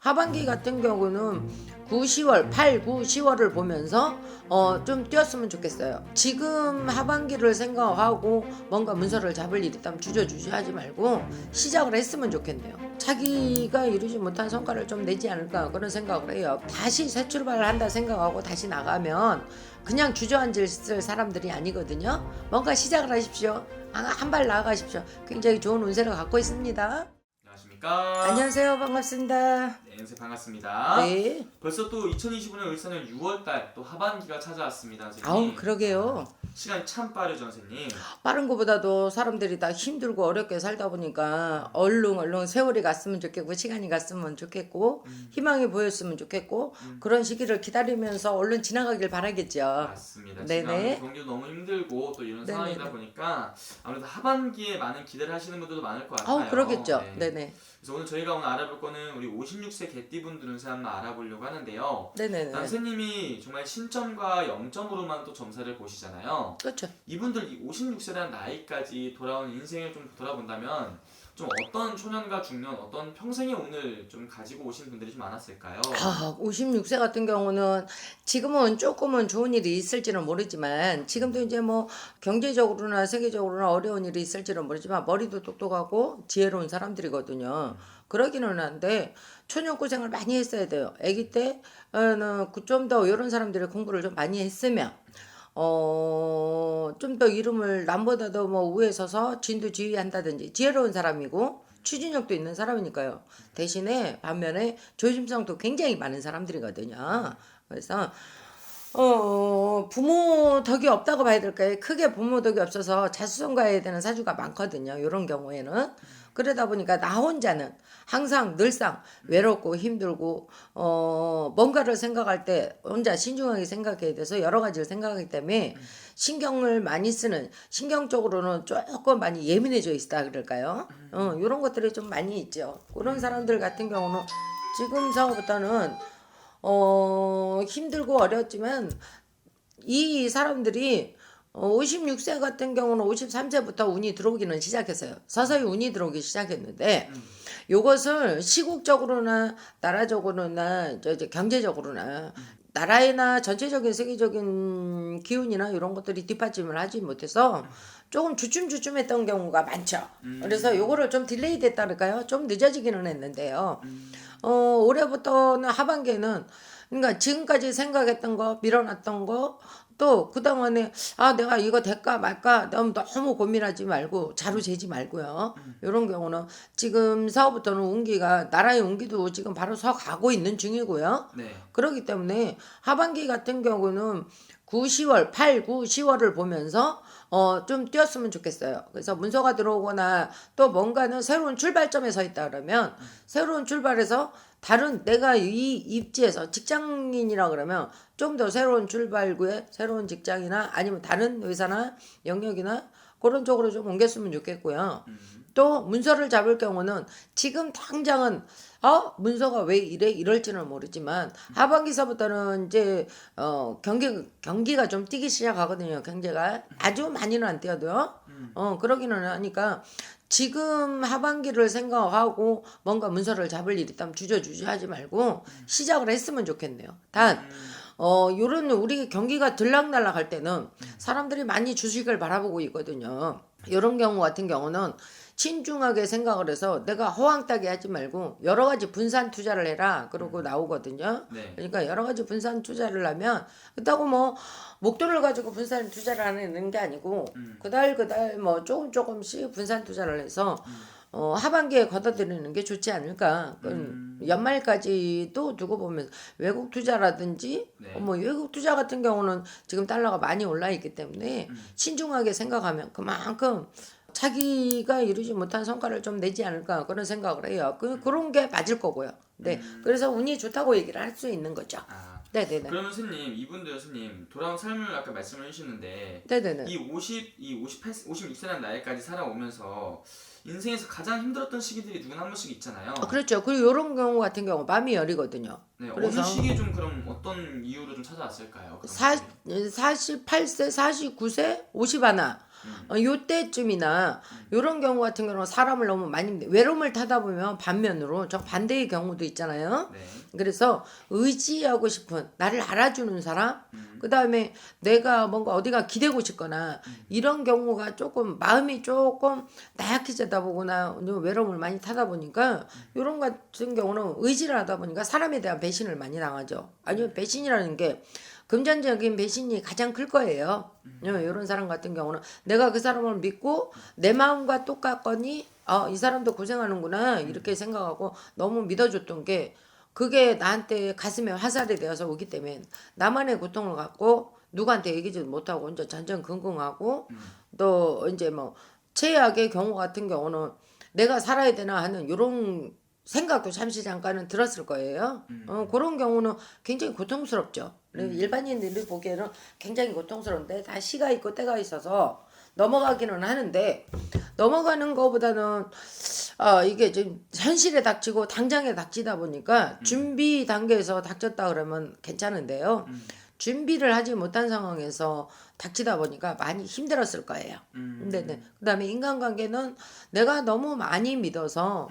하반기 같은 경우는 9, 10월, 8, 9, 10월을 보면서 좀 뛰었으면 좋겠어요. 지금 하반기를 생각하고 뭔가 문서를 잡을 일 있다면 주저주저하지 말고 시작을 했으면 좋겠네요. 자기가 이루지 못한 성과를 좀 내지 않을까 그런 생각을 해요. 다시 새 출발을 한다 생각하고 다시 나가면 그냥 주저앉을 사람들이 아니거든요. 뭔가 시작을 하십시오. 한 발 나아가십시오. 굉장히 좋은 운세를 갖고 있습니다. 안녕하십니까. 안녕하세요. 반갑습니다. 네, 연세 반갑습니다. 네. 벌써 또 2025년 울산은 6월달 또 하반기가 찾아왔습니다, 선생님. 아우 그러게요. 시간이 참 빠르죠, 선생님. 빠른 것보다도 사람들이 다 힘들고 어렵게 살다 보니까 얼른 세월이 갔으면 좋겠고 시간이 갔으면 좋겠고 희망이 보였으면 좋겠고 그런 시기를 기다리면서 얼른 지나가길 바라겠죠. 맞습니다. 지금 네네. 아무래도 경기도 너무 힘들고 또 이런 상황이다 네네네. 보니까 아무래도 하반기에 많은 기대를 하시는 분들도 많을 것 같아요. 아우 그러겠죠. 네. 네네. 그래서 오늘 저희가 오늘 알아볼 거는 우리 56세 개띠분들 운세 한번 알아보려고 하는데요. 네네네. 선생님이 정말 신점과 0점으로만 또 점사를 보시잖아요. 그렇죠. 이분들 이 56세라는 나이까지 돌아온 인생을 좀 돌아본다면 좀 어떤 초년과 중년, 어떤 평생의 운을 좀 가지고 오신 분들이 좀 많았을까요? 56세 같은 경우는 지금은 조금은 좋은 일이 있을지는 모르지만 지금도 이제 뭐 경제적으로나 세계적으로나 어려운 일이 있을지는 모르지만 머리도 똑똑하고 지혜로운 사람들이거든요. 그러기는 한데 초년고생을 많이 했어야 돼요. 아기 때는 좀 더 이런 사람들이 공부를 좀 많이 했으면 좀 더 이름을 남보다도 뭐 위에 서서 진두지휘한다든지 지혜로운 사람이고 추진력도 있는 사람이니까요. 대신에 반면에 조심성도 굉장히 많은 사람들이거든요. 그래서 부모 덕이 없다고 봐야 될까요? 크게 부모 덕이 없어서 자수성가해야 되는 사주가 많거든요. 이런 경우에는. 그러다 보니까 나 혼자는 항상 늘상 외롭고 힘들고 뭔가를 생각할 때 혼자 신중하게 생각해야 돼서 여러 가지를 생각하기 때문에 신경을 많이 쓰는 신경적으로는 조금 많이 예민해져 있다 그럴까요? 이런 것들이 좀 많이 있죠. 그런 사람들 같은 경우는 지금서부터는 힘들고 어렵지만 이 사람들이 56세 같은 경우는 53세부터 운이 들어오기는 시작했어요. 서서히 운이 들어오기 시작했는데 요것을 시국적으로나 나라적으로나 이제 경제적으로나 나라이나 전체적인 세계적인 기운이나 이런 것들이 뒷받침을 하지 못해서 조금 주춤주춤했던 경우가 많죠. 그래서 요거를 좀 딜레이 됐다랄까요? 좀 늦어지기는 했는데요. 올해부터는 하반기에는 그러니까 지금까지 생각했던 거 밀어놨던 거 또 그동안에 내가 이거 될까 말까 너무 고민하지 말고 자루 재지 말고요. 이런 경우는 지금 사업부터는 운기가 나라의 운기도 지금 바로 서 가고 있는 중이고요. 네. 그렇기 때문에 하반기 같은 경우는 9, 10월, 8, 9, 10월을 보면서 좀 뛰었으면 좋겠어요. 그래서 문서가 들어오거나 또 뭔가는 새로운 출발점에 서 있다 그러면 새로운 출발에서 다른 내가 이 입지에서 직장인이라 그러면 좀 더 새로운 출발구에 새로운 직장이나 아니면 다른 회사나 영역이나 그런 쪽으로 좀 옮겼으면 좋겠고요. 또 문서를 잡을 경우는 지금 당장은 문서가 왜 이래 이럴지는 모르지만 하반기서부터는 이제 경기가 좀 뛰기 시작하거든요. 경제가 아주 많이는 안 뛰어도요. 그러기는 하니까 지금 하반기를 생각하고 뭔가 문서를 잡을 일 있다면 주저주저하지 말고 시작을 했으면 좋겠네요. 단 요런 우리 경기가 들락날락 할 때는 사람들이 많이 주식을 바라보고 있거든요. 이런 경우 같은 경우는 신중하게 생각을 해서 내가 허황따게 하지 말고 여러 가지 분산 투자를 해라 그러고 나오거든요. 네. 그러니까 여러 가지 분산 투자를 하면 그렇다고 뭐 목돈을 가지고 분산 투자를 하는 게 아니고 그달 뭐 조금씩 분산 투자를 해서 하반기에 걷어들이는 게 좋지 않을까. 연말까지도 두고 보면 외국 투자라든지 네. 뭐 외국 투자 같은 경우는 지금 달러가 많이 올라 있기 때문에 신중하게 생각하면 그만큼 자기가 이루지 못한 성과를 좀 내지 않을까 그런 생각을 해요. 그런 게 맞을 거고요. 네, 그래서 운이 좋다고 얘기를 할 수 있는 거죠. 네네네. 그러면 스님, 이분도요, 스님, 돌아온 삶을 아까 말씀을 해주셨는데, 네네네. 이 56세라는 나이까지 살아오면서 인생에서 가장 힘들었던 시기들이 누구나 한 번씩 있잖아요. 그렇죠. 그리고 이런 경우 같은 경우 마음이 여리거든요. 네, 그래서 어느 시기에 좀 그럼 어떤 이유로 좀 찾아왔을까요? 그런 48세, 49세, 50 하나. 요때쯤이나 요런 경우 같은 경우는 사람을 너무 많이 외로움을 타다 보면 반면으로 저 반대의 경우도 있잖아요. 네. 그래서 의지하고 싶은 나를 알아주는 사람, 그 다음에 내가 뭔가 어디가 기대고 싶거나 이런 경우가 조금 마음이 조금 나약해지다 보거나 외로움을 많이 타다 보니까 이런 같은 경우는 의지를 하다 보니까 사람에 대한 배신을 많이 당하죠. 아니면 배신이라는 게 금전적인 배신이 가장 클 거예요. 이런 사람 같은 경우는 내가 그 사람을 믿고 내 마음과 똑같거니 이 사람도 고생하는구나 이렇게 생각하고 너무 믿어줬던 게 그게 나한테 가슴에 화살이 되어서 오기 때문에 나만의 고통을 갖고 누구한테 얘기도 못하고 혼자 전전긍긍하고 또 이제 뭐 최악의 경우 같은 경우는 내가 살아야 되나 하는 이런 생각도 잠시 잠깐은 들었을 거예요. 그런 경우는 굉장히 고통스럽죠. 일반인들이 보기에는 굉장히 고통스러운데 다 시가 있고 때가 있어서 넘어가기는 하는데 넘어가는 거보다는 이게 좀 현실에 닥치고 당장에 닥치다 보니까 준비 단계에서 닥쳤다 그러면 괜찮은데요. 준비를 하지 못한 상황에서 닥치다 보니까 많이 힘들었을 거예요. 네. 그다음에 인간관계는 내가 너무 많이 믿어서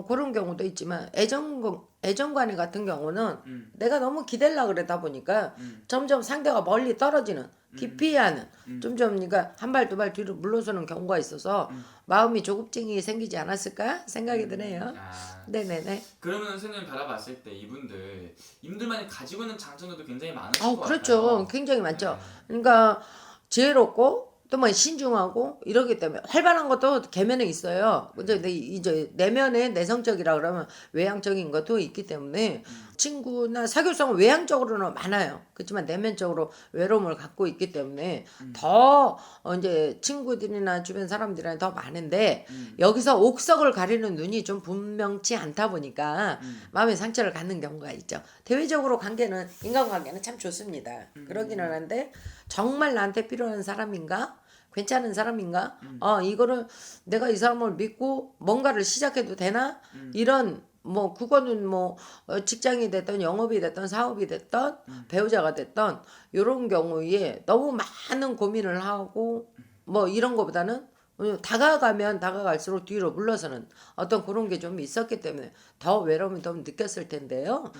그런 경우도 있지만 애정관계 같은 경우는 내가 너무 기대려고 그러다 보니까 점점 상대가 멀리 떨어지는 기피하는 점점 그러니까 한 발 두 발 뒤로 물러서는 경우가 있어서 마음이 조급증이 생기지 않았을까 생각이 드네요. 네네네. 그러면 선생님 바라봤을 때 이분들만이 가지고 있는 장점들도 굉장히 많으실 것 그렇죠. 같아요. 굉장히 많죠. 네. 그러니까 지혜롭고 또 뭐 신중하고 이러기 때문에 활발한 것도 계면에 있어요. 이제 내면에 내성적이라 그러면 외향적인 것도 있기 때문에 친구나 사교성은 외향적으로는 많아요. 그렇지만 내면적으로 외로움을 갖고 있기 때문에 더 이제 친구들이나 주변 사람들이랑 더 많은데 여기서 옥석을 가리는 눈이 좀 분명치 않다 보니까 마음의 상처를 갖는 경우가 있죠. 대외적으로 인간관계는 참 좋습니다. 그러기는 하는데 정말 나한테 필요한 사람인가? 괜찮은 사람인가? 이거를 내가 이 사람을 믿고 뭔가를 시작해도 되나? 이런 뭐 그거는 뭐 직장이 됐던 영업이 됐던 사업이 됐던 배우자가 됐던 이런 경우에 너무 많은 고민을 하고 뭐 이런 거보다는 다가가면 다가갈수록 뒤로 물러서는 어떤 그런 게 좀 있었기 때문에 더 외로움을 좀 느꼈을 텐데요.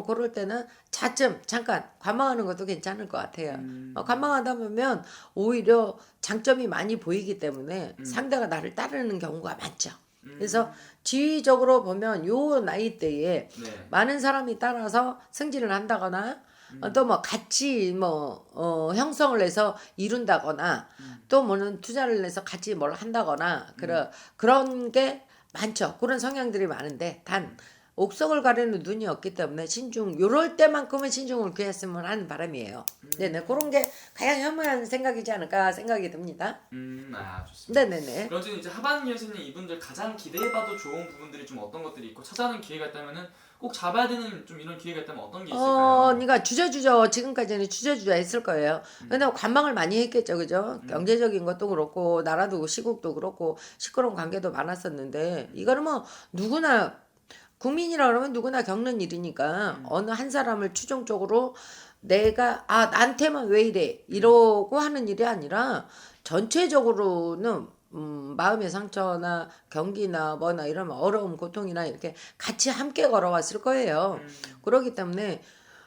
그럴 때는 차츰 잠깐 관망하는 것도 괜찮을 것 같아요. 관망하다 보면 오히려 장점이 많이 보이기 때문에 상대가 나를 따르는 경우가 많죠. 그래서 지위적으로 보면 요 나이대에 네. 많은 사람이 따라서 승진을 한다거나 또 뭐 같이 형성을 해서 이룬다거나 또 뭐는 투자를 해서 같이 뭘 한다거나 그런 게 많죠. 그런 성향들이 많은데 단 옥석을 가리는 눈이 없기 때문에 요럴 때만큼은 신중을 기했으면 하는 바람이에요. 네네. 그런 게 가장 현명한 생각이지 않을까 생각이 듭니다. 좋습니다. 네네네. 그럼 이제 하반기에 선생님 이분들 가장 기대해봐도 좋은 부분들이 좀 어떤 것들이 있고 찾아오는 기회가 있다면은 꼭 잡아야 되는 좀 이런 기회가 있다면 어떤 게 있을까요? 그러니까 주저주저 지금까지는 주저주저 했을 거예요. 근데 관망을 많이 했겠죠, 그죠? 경제적인 것도 그렇고 나라도 시국도 그렇고 시끄러운 관계도 많았었는데 이거는 뭐 누구나 국민이라 그러면 누구나 겪는 일이니까 어느 한 사람을 추종적으로 내가 나한테만 왜 이래 이러고 하는 일이 아니라 전체적으로는 마음의 상처나 경기나 뭐나 이러면 어려움, 고통이나 이렇게 같이 함께 걸어왔을 거예요. 그렇기 때문에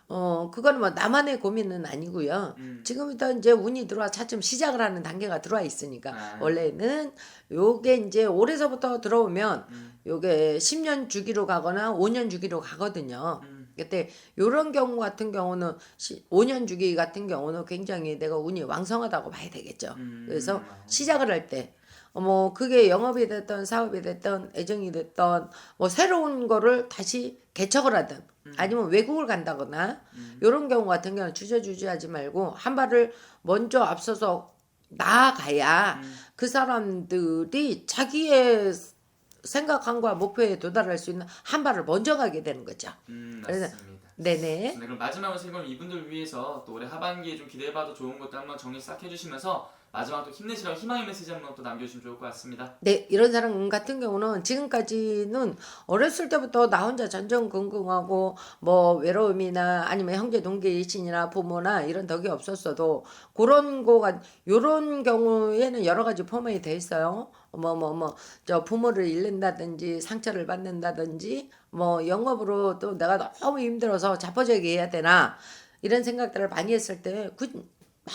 그거는 뭐 나만의 고민은 아니고요. 지금부터 이제 운이 들어와 차츰 시작을 하는 단계가 들어와 있으니까 원래는 요게 이제 올해서부터 들어오면 요게 10년 주기로 가거나 5년 주기로 가거든요. 그때 요런 경우 같은 경우는 5년 주기 같은 경우는 굉장히 내가 운이 왕성하다고 봐야 되겠죠. 그래서 시작을 할 때 뭐 그게 영업이 됐던 사업이 됐던 애정이 됐던 뭐 새로운 거를 다시 개척을 하든 아니면 외국을 간다거나 이런 경우 같은 경우는 주저주저하지 말고 한 발을 먼저 앞서서 나아가야 그 사람들이 자기의 생각함과 목표에 도달할 수 있는 한 발을 먼저 가게 되는 거죠. 그래서 맞습니다. 네네. 그럼 마지막으로 선생님 이분들 위해서 또 올해 하반기에 좀 기대해봐도 좋은 것들 한번 정리 싹 해주시면서 마지막 또 힘내시라고 희망의 메시지 한번 또 남겨주시면 좋을 것 같습니다. 네, 이런 사람 같은 경우는 지금까지는 어렸을 때부터 나 혼자 전전긍긍하고 뭐 외로움이나 아니면 형제 동기 일신이나 부모나 이런 덕이 없었어도 그런 거가 요런 경우에는 여러 가지 포함이 돼 있어요. 저 부모를 잃는다든지 상처를 받는다든지 뭐 영업으로 또 내가 너무 힘들어서 자포자기 해야 되나 이런 생각들을 많이 했을 때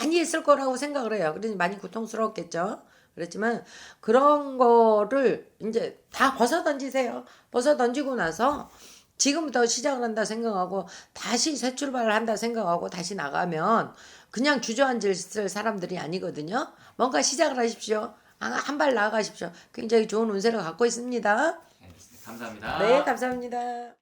많이 했을 거라고 생각을 해요. 그러니 많이 고통스러웠겠죠. 그렇지만 그런 거를 이제 다 벗어 던지세요. 벗어 던지고 나서 지금부터 시작을 한다 생각하고 다시 새 출발을 한다 생각하고 다시 나가면 그냥 주저앉을 사람들이 아니거든요. 뭔가 시작을 하십시오. 한 발 나아가십시오. 굉장히 좋은 운세를 갖고 있습니다. 알겠습니다. 감사합니다. 네, 감사합니다.